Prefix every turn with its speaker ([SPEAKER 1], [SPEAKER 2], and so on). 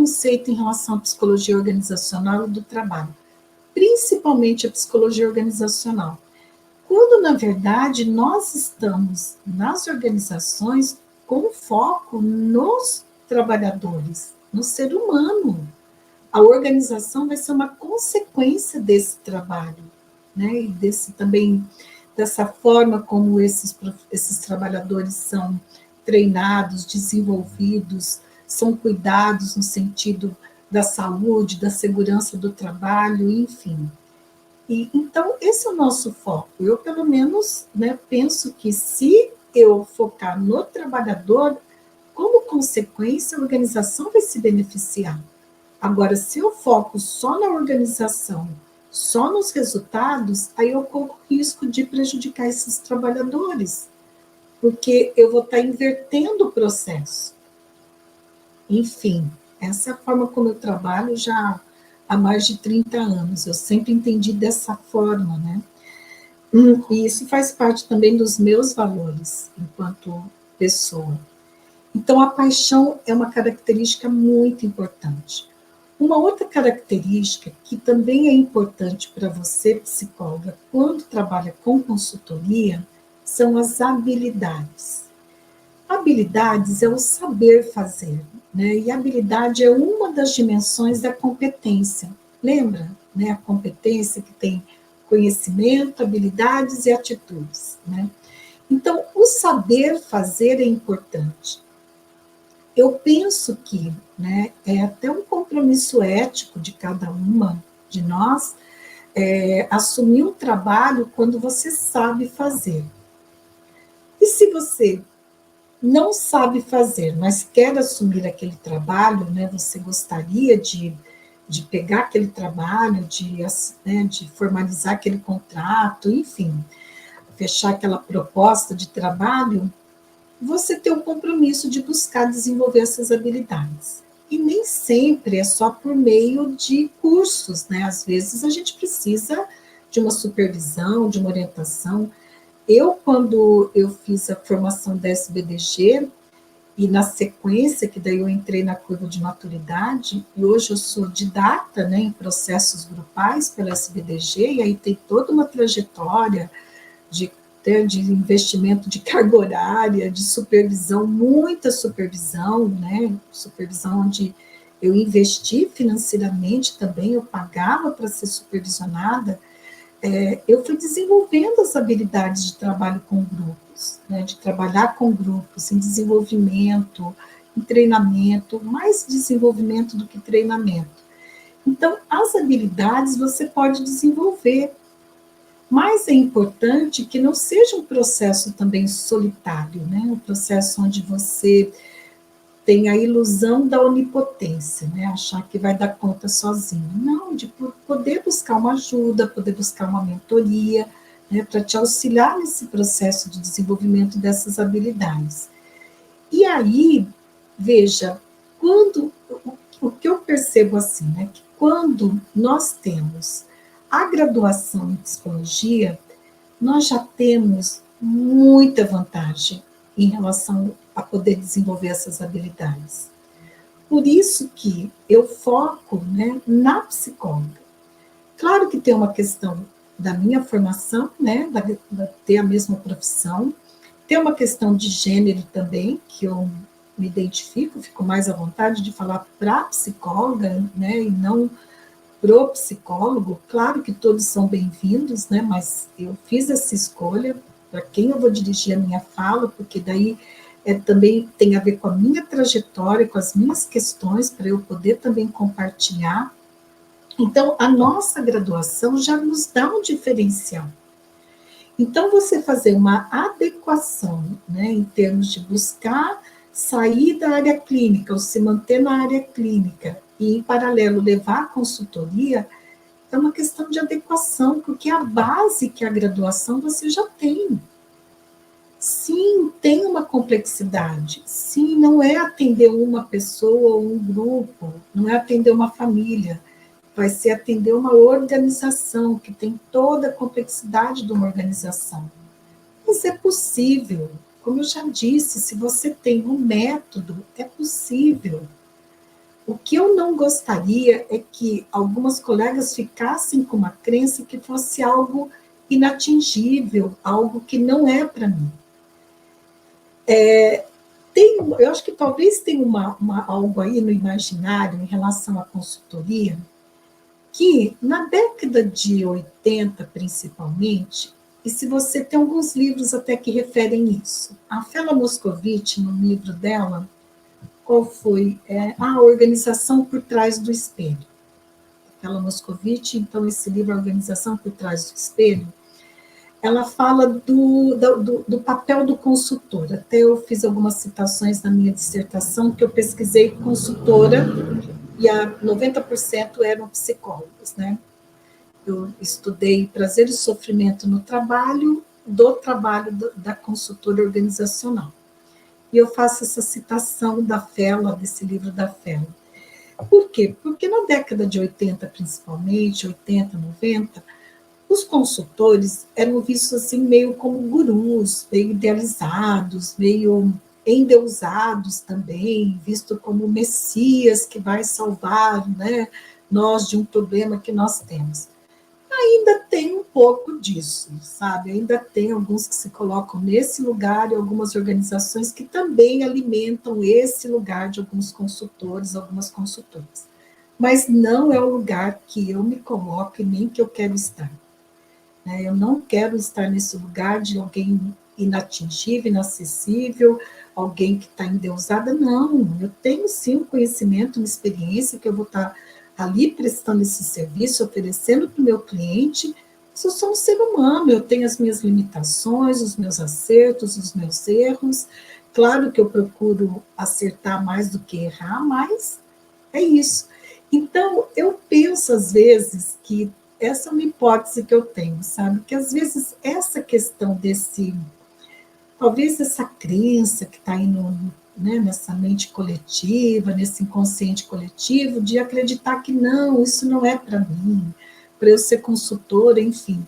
[SPEAKER 1] preconceito em relação à psicologia organizacional e do trabalho, principalmente a psicologia organizacional, quando, na verdade, nós estamos nas organizações com foco nos trabalhadores, no ser humano. A organização vai ser uma consequência desse trabalho, né? E desse também, dessa forma como esses trabalhadores são treinados, desenvolvidos, são cuidados no sentido da saúde, da segurança do trabalho, enfim. E, então, esse é o nosso foco. Eu, pelo menos, né, penso que se eu focar no trabalhador, como consequência, a organização vai se beneficiar. Agora, se eu foco só na organização, só nos resultados, aí eu corro o risco de prejudicar esses trabalhadores, porque eu vou estar invertendo o processo. Enfim, essa é a forma como eu trabalho já há mais de 30 anos. Eu sempre entendi dessa forma, né? E isso faz parte também dos meus valores enquanto pessoa. Então, a paixão é uma característica muito importante. Uma outra característica que também é importante para você, psicóloga, quando trabalha com consultoria, são as habilidades. Habilidades é o saber fazer, né? E habilidade é uma das dimensões da competência. Lembra, né? A competência que tem conhecimento, habilidades e atitudes, né? Então, o saber fazer é importante. Eu penso que, né, é até um compromisso ético de cada uma de nós assumir um trabalho quando você sabe fazer. E se você não sabe fazer, mas quer assumir aquele trabalho, né, você gostaria de pegar aquele trabalho, de formalizar aquele contrato, enfim, fechar aquela proposta de trabalho, você tem o compromisso de buscar desenvolver essas habilidades. E nem sempre é só por meio de cursos, né? Às vezes a gente precisa de uma supervisão, de uma orientação. Eu, quando eu fiz a formação da SBDG, e na sequência, que daí eu entrei na curva de maturidade, e hoje eu sou didata, né, em processos grupais pela SBDG, e aí tem toda uma trajetória de investimento de carga horária, de supervisão, muita supervisão, né, supervisão onde eu investi financeiramente também, eu pagava para ser supervisionada, eu fui desenvolvendo as habilidades de trabalho com grupos, né, de trabalhar com grupos, em desenvolvimento, em treinamento, mais desenvolvimento do que treinamento. Então, as habilidades você pode desenvolver, mas é importante que não seja um processo também solitário, né, um processo onde você tem a ilusão da onipotência, né? Achar que vai dar conta sozinho. Não, de poder buscar uma ajuda, poder buscar uma mentoria, né, para te auxiliar nesse processo de desenvolvimento dessas habilidades. E aí, veja, o que eu percebo assim, né, que quando nós temos a graduação em psicologia, nós já temos muita vantagem em relação a poder desenvolver essas habilidades. Por isso que eu foco, né, na psicóloga. Claro que tem uma questão da minha formação, né, da ter a mesma profissão, tem uma questão de gênero também, que eu me identifico, fico mais à vontade de falar para a psicóloga, né, e não pro psicólogo. Claro que todos são bem-vindos, né, mas eu fiz essa escolha para quem eu vou dirigir a minha fala, porque daí também tem a ver com a minha trajetória, com as minhas questões, para eu poder também compartilhar. Então, a nossa graduação já nos dá um diferencial. Então, você fazer uma adequação, né, em termos de buscar sair da área clínica, ou se manter na área clínica, e, em paralelo, levar a consultoria, é uma questão de adequação, porque a base que é a graduação você já tem. Sim, tem uma complexidade. Sim, não é atender uma pessoa ou um grupo, não é atender uma família, vai ser atender uma organização que tem toda a complexidade de uma organização. Mas é possível, como eu já disse, se você tem um método, é possível. O que eu não gostaria é que algumas colegas ficassem com uma crença que fosse algo inatingível, algo que não é para mim. Eu acho que talvez tenha algo aí no imaginário em relação à consultoria, que na década de 80, principalmente, e se você tem alguns livros até que referem isso, a Fela Moscovitch, no livro dela, qual foi? A Organização por Trás do Espelho. Fela Moscovitch, então, esse livro, A Organização por Trás do Espelho, ela fala do papel do consultor. Até eu fiz algumas citações na minha dissertação, que eu pesquisei consultora, e 90% eram psicólogos, né? Eu estudei prazer e sofrimento no trabalho, do trabalho da consultora organizacional. E eu faço essa citação da Fela, desse livro da Fela. Por quê? Porque na década de 80, principalmente, 80, 90, os consultores eram vistos assim meio como gurus, meio idealizados, meio endeusados também, visto como messias que vai salvar, né, nós de um problema que nós temos. Ainda tem um pouco disso, sabe? Ainda tem alguns que se colocam nesse lugar e algumas organizações que também alimentam esse lugar de alguns consultores, algumas consultoras. Mas não é o lugar que eu me coloco e nem que eu quero estar. Eu não quero estar nesse lugar de alguém inatingível, inacessível, alguém que está endeusada, não. Eu tenho sim um conhecimento, uma experiência que eu vou estar ali prestando esse serviço, oferecendo para o meu cliente, mas eu sou um ser humano, eu tenho as minhas limitações, os meus acertos, os meus erros. Claro que eu procuro acertar mais do que errar, mas é isso. Então, eu penso às vezes que essa é uma hipótese que eu tenho, sabe? Que às vezes essa questão talvez essa crença que está aí né, nessa mente coletiva, nesse inconsciente coletivo, de acreditar que não, isso não é para mim, para eu ser consultora, enfim.